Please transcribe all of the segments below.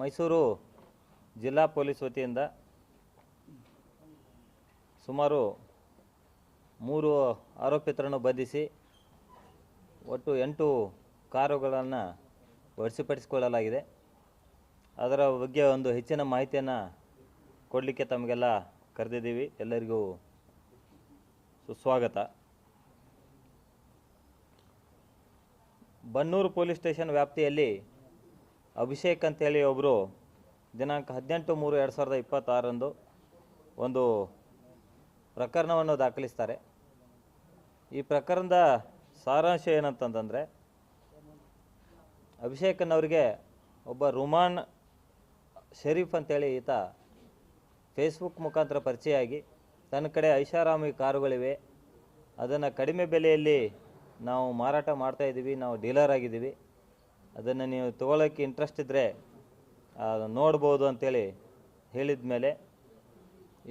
ಮೈಸೂರು ಜಿಲ್ಲಾ ಪೊಲೀಸ್ ವತಿಯಿಂದ ಸುಮಾರು 3 ಆರೋಪಿತರನ್ನು ಬಂಧಿಸಿ ಒಟ್ಟು 8 ಕಾರುಗಳನ್ನು ವಶಪಡಿಸಿಕೊಳ್ಳಲಾಗಿದೆ. ಅದರ ಬಗ್ಗೆ ಒಂದು ಹೆಚ್ಚಿನ ಮಾಹಿತಿಯನ್ನು ಕೊಡಲಿಕ್ಕೆ ತಮಗೆಲ್ಲ ಕರೆದಿದ್ದೀವಿ. ಎಲ್ಲರಿಗೂ ಸುಸ್ವಾಗತ. ಬನ್ನೂರು ಪೊಲೀಸ್ ಸ್ಟೇಷನ್ ವ್ಯಾಪ್ತಿಯಲ್ಲಿ ಅಭಿಷೇಕ್ ಅಂತೇಳಿ ಒಬ್ಬರು ದಿನಾಂಕ 18/3/2026 ಒಂದು ಪ್ರಕರಣವನ್ನು ದಾಖಲಿಸ್ತಾರೆ. ಈ ಪ್ರಕರಣದ ಸಾರಾಂಶ ಏನಂತಂದರೆ, ಅಭಿಷೇಕನವರಿಗೆ ಒಬ್ಬ ರುಮಾನ್ ಶರೀಫ್ ಅಂತೇಳಿ ಈತ ಫೇಸ್ಬುಕ್ ಮುಖಾಂತರ ಪರಿಚಯ ಆಗಿ ತನ್ನ ಕಡೆ ಐಷಾರಾಮಿ ಕಾರುಗಳಿವೆ, ಅದನ್ನು ಕಡಿಮೆ ಬೆಲೆಯಲ್ಲಿ ನಾವು ಮಾರಾಟ ಮಾಡ್ತಾಯಿದ್ದೀವಿ, ನಾವು ಡೀಲರ್ ಆಗಿದ್ದೀವಿ, ಅದನ್ನು ನೀವು ತೊಗೊಳ್ಳೋಕ್ಕೆ ಇಂಟ್ರೆಸ್ಟ್ ಇದ್ದರೆ ನೋಡ್ಬೋದು ಅಂತೇಳಿ ಹೇಳಿದ ಮೇಲೆ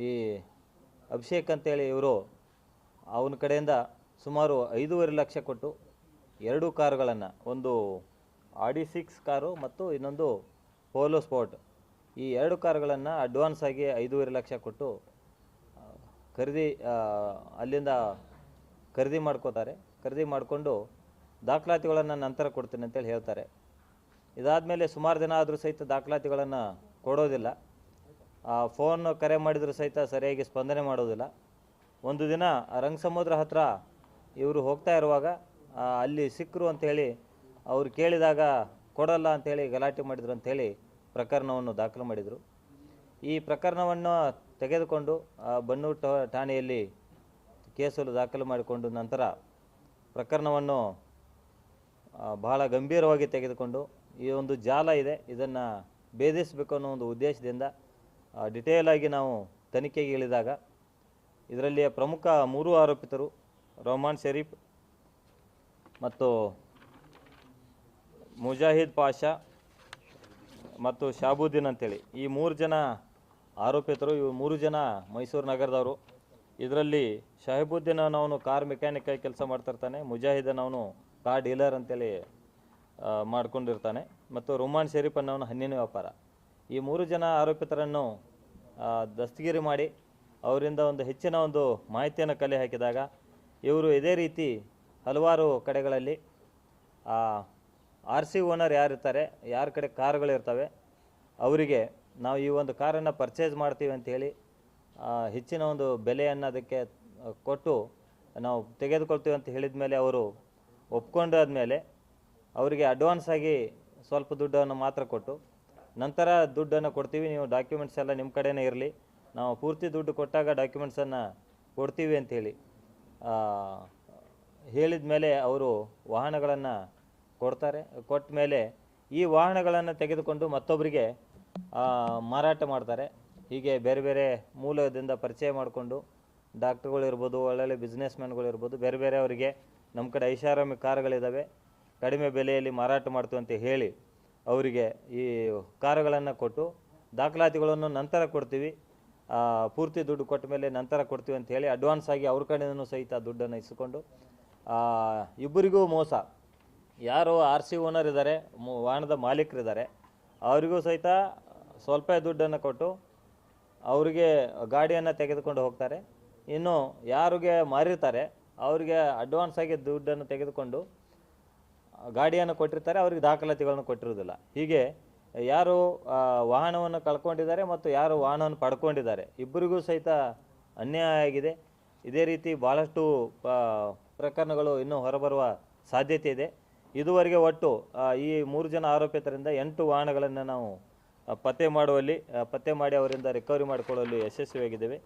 ಈ ಅಭಿಷೇಕ್ ಅಂತೇಳಿ ಇವರು ಅವನ ಕಡೆಯಿಂದ ಸುಮಾರು 5.5 ಲಕ್ಷ ಕೊಟ್ಟು 2 ಕಾರುಗಳನ್ನು, ಒಂದು ಆಡಿ 6 ಕಾರು ಮತ್ತು ಇನ್ನೊಂದು ಪೋಲೋ ಸ್ಪೋರ್ಟ್, ಈ 2 ಕಾರುಗಳನ್ನು ಅಡ್ವಾನ್ಸ್ ಆಗಿ 5.5 ಲಕ್ಷ ಕೊಟ್ಟು ಅಲ್ಲಿಂದ ಖರೀದಿ ಮಾಡ್ಕೋತಾರೆ. ಖರೀದಿ ಮಾಡಿಕೊಂಡು ದಾಖಲಾತಿಗಳನ್ನು ನಂತರ ಕೊಡ್ತೀನಿ ಅಂತೇಳಿ ಹೇಳ್ತಾರೆ. ಇದಾದಮೇಲೆ ಸುಮಾರು ದಿನ ಆದರೂ ಸಹಿತ ದಾಖಲಾತಿಗಳನ್ನು ಕೊಡೋದಿಲ್ಲ. ಫೋನ್ ಕರೆ ಮಾಡಿದರೂ ಸಹಿತ ಸರಿಯಾಗಿ ಸ್ಪಂದನೆ ಮಾಡೋದಿಲ್ಲ. ಒಂದು ದಿನ ರಂಗಸಮುದ್ರ ಹತ್ರ ಇವರು ಹೋಗ್ತಾ ಇರುವಾಗ ಅಲ್ಲಿ ಸಿಕ್ಕರು ಅಂಥೇಳಿ ಅವ್ರು ಕೇಳಿದಾಗ ಕೊಡಲ್ಲ ಅಂಥೇಳಿ ಗಲಾಟೆ ಮಾಡಿದ್ರು ಅಂಥೇಳಿ ಪ್ರಕರಣವನ್ನು ದಾಖಲು ಮಾಡಿದರು. ಈ ಪ್ರಕರಣವನ್ನು ತೆಗೆದುಕೊಂಡು ಬನ್ನೂರು ಠಾಣೆಯಲ್ಲಿ ಕೇಸನ್ನು ದಾಖಲು ಮಾಡಿಕೊಂಡು ನಂತರ ಪ್ರಕರಣವನ್ನು ಬಹಳ ಗಂಭೀರವಾಗಿ ತೆಗೆದುಕೊಂಡು ಈ ಒಂದು ಜಾಲ ಇದೆ, ಇದನ್ನು ಭೇದಿಸಬೇಕು ಅನ್ನೋ ಒಂದು ಉದ್ದೇಶದಿಂದ ಡಿಟೇಲ್ ಆಗಿ ನಾವು ತನಿಖೆಗೆ ಇಳಿದಾಗ ಇದರಲ್ಲಿ ಪ್ರಮುಖ 3 ಆರೋಪಿತರು ರೋಮಾನ್ ಶರೀಫ್ ಮತ್ತು ಮುಜಾಹಿದ್ ಪಾಷಾ ಮತ್ತು ಶಾಬುದ್ದೀನ್ ಅಂತೇಳಿ ಈ 3 ಜನ ಆರೋಪಿತರು. ಇವು 3 ಜನ ಮೈಸೂರು ನಗರದವರು. ಇದರಲ್ಲಿ ಶಾಹಿಬುದ್ದೀನ್ ಅವನು ಕಾರ್ ಮೆಕ್ಯಾನಿಕ್ ಆಗಿ ಕೆಲಸ ಮಾಡ್ತಿರ್ತಾನೆ, ಮುಜಾಹಿದನ್ ಅವನು ಕಾರ್ ಡೀಲರ್ ಅಂತೇಳಿ ಮಾಡ್ಕೊಂಡಿರ್ತಾನೆ, ಮತ್ತು ರುಮಾನ್ ಶರೀಫ್ ಅನ್ನೋನು ಹಣ್ಣಿನ ವ್ಯಾಪಾರ. ಈ 3 ಜನ ಆರೋಪಿತರನ್ನು ದಸ್ತಗಿರಿ ಮಾಡಿ ಅವರಿಂದ ಒಂದು ಹೆಚ್ಚಿನ ಒಂದು ಮಾಹಿತಿಯನ್ನು ಕಲೆ ಹಾಕಿದಾಗ ಇವರು ಇದೇ ರೀತಿ ಹಲವಾರು ಕಡೆಗಳಲ್ಲಿ RC ಓನರ್ ಯಾರಿರ್ತಾರೆ, ಯಾರ ಕಡೆ ಕಾರುಗಳಿರ್ತವೆ ಅವರಿಗೆ ನಾವು ಈ ಒಂದು ಕಾರನ್ನು ಪರ್ಚೇಸ್ ಮಾಡ್ತೀವಿ ಅಂಥೇಳಿ ಹೆಚ್ಚಿನ ಒಂದು ಬೆಲೆಯನ್ನು ಅದಕ್ಕೆ ಕೊಟ್ಟು ನಾವು ತೆಗೆದುಕೊಳ್ತೀವಿ ಅಂತ ಹೇಳಿದ ಮೇಲೆ ಅವರು ಒಪ್ಕೊಂಡಾದ್ಮೇಲೆ ಅವರಿಗೆ ಅಡ್ವಾನ್ಸ್ ಆಗಿ ಸ್ವಲ್ಪ ದುಡ್ಡನ್ನು ಮಾತ್ರ ಕೊಟ್ಟು ನಂತರ ದುಡ್ಡನ್ನು ಕೊಡ್ತೀವಿ, ನೀವು ಡಾಕ್ಯುಮೆಂಟ್ಸ್ ಎಲ್ಲ ನಿಮ್ಮ ಕಡೆನೇ ಇರಲಿ, ನಾವು ಪೂರ್ತಿ ದುಡ್ಡು ಕೊಟ್ಟಾಗ ಡಾಕ್ಯುಮೆಂಟ್ಸನ್ನು ಕೊಡ್ತೀವಿ ಅಂಥೇಳಿ ಹೇಳಿದ ಮೇಲೆ ಅವರು ವಾಹನಗಳನ್ನು ಕೊಡ್ತಾರೆ. ಕೊಟ್ಟ ಮೇಲೆ ಈ ವಾಹನಗಳನ್ನು ತೆಗೆದುಕೊಂಡು ಮತ್ತೊಬ್ಬರಿಗೆ ಮಾರಾಟ ಮಾಡ್ತಾರೆ. ಹೀಗೆ ಬೇರೆ ಬೇರೆ ಮೂಲದಿಂದ ಪರಿಚಯ ಮಾಡಿಕೊಂಡು ಡಾಕ್ಟ್ರುಗಳಿರ್ಬೋದು, ಒಳ್ಳೊಳ್ಳೆ ಬಿಸ್ನೆಸ್ ಮ್ಯಾನ್ಗಳಿರ್ಬೋದು, ಬೇರೆ ಬೇರೆ ಅವರಿಗೆ ನಮ್ಮ ಕಡೆ ಐಷಾರಾಮಿ ಕಾರುಗಳಿದ್ದಾವೆ, ಕಡಿಮೆ ಬೆಲೆಯಲ್ಲಿ ಮಾರಾಟ ಮಾಡ್ತೀವಿ ಅಂತ ಹೇಳಿ ಅವರಿಗೆ ಈ ಕಾರುಗಳನ್ನು ಕೊಟ್ಟು ದಾಖಲಾತಿಗಳನ್ನು ನಂತರ ಕೊಡ್ತೀವಿ, ಪೂರ್ತಿ ದುಡ್ಡು ಕೊಟ್ಟ ಮೇಲೆ ನಂತರ ಕೊಡ್ತೀವಿ ಅಂತ ಹೇಳಿ ಅಡ್ವಾನ್ಸ್ ಆಗಿ ಅವ್ರ ಕಡೆಯೂ ಸಹಿತ ದುಡ್ಡನ್ನು ಇಸ್ಕೊಂಡು ಇಬ್ಬರಿಗೂ ಮೋಸ. ಯಾರು RC ಓನರ್ ಇದ್ದಾರೆ, ವಾಹನದ ಮಾಲೀಕರಿದ್ದಾರೆ, ಅವರಿಗೂ ಸಹಿತ ಸ್ವಲ್ಪ ದುಡ್ಡನ್ನು ಕೊಟ್ಟು ಅವರಿಗೆ ಗಾಡಿಯನ್ನು ತೆಗೆದುಕೊಂಡು ಹೋಗ್ತಾರೆ. ಇನ್ನು ಯಾರಿಗೆ ಮಾರಿರ್ತಾರೆ ಅವರಿಗೆ ಅಡ್ವಾನ್ಸ್ ಆಗಿ ದುಡ್ಡನ್ನು ತೆಗೆದುಕೊಂಡು ಗಾಡಿಯನ್ನು ಕೊಟ್ಟಿರ್ತಾರೆ, ಅವರಿಗೆ ದಾಖಲಾತಿಗಳನ್ನು ಕೊಟ್ಟಿರೋದಿಲ್ಲ. ಹೀಗೆ ಯಾರು ವಾಹನವನ್ನು ಕಳ್ಕೊಂಡಿದ್ದಾರೆ ಮತ್ತು ಯಾರು ವಾಹನವನ್ನು ಪಡ್ಕೊಂಡಿದ್ದಾರೆ ಇಬ್ಬರಿಗೂ ಸಹಿತ ಅನ್ಯಾಯ ಆಗಿದೆ. ಇದೇ ರೀತಿ ಭಾಳಷ್ಟು ಪ್ರಕರಣಗಳು ಇನ್ನೂ ಹೊರಬರುವ ಸಾಧ್ಯತೆ ಇದೆ. ಇದುವರೆಗೆ ಒಟ್ಟು ಈ 3 ಜನ ಆರೋಪಿತರಿಂದ 8 ವಾಹನಗಳನ್ನು ನಾವು ಪತ್ತೆ ಮಾಡಿ ಅವರಿಂದ ರಿಕವರಿ ಮಾಡಿಕೊಳ್ಳಲು ಯಶಸ್ವಿಯಾಗಿದ್ದೇವೆ.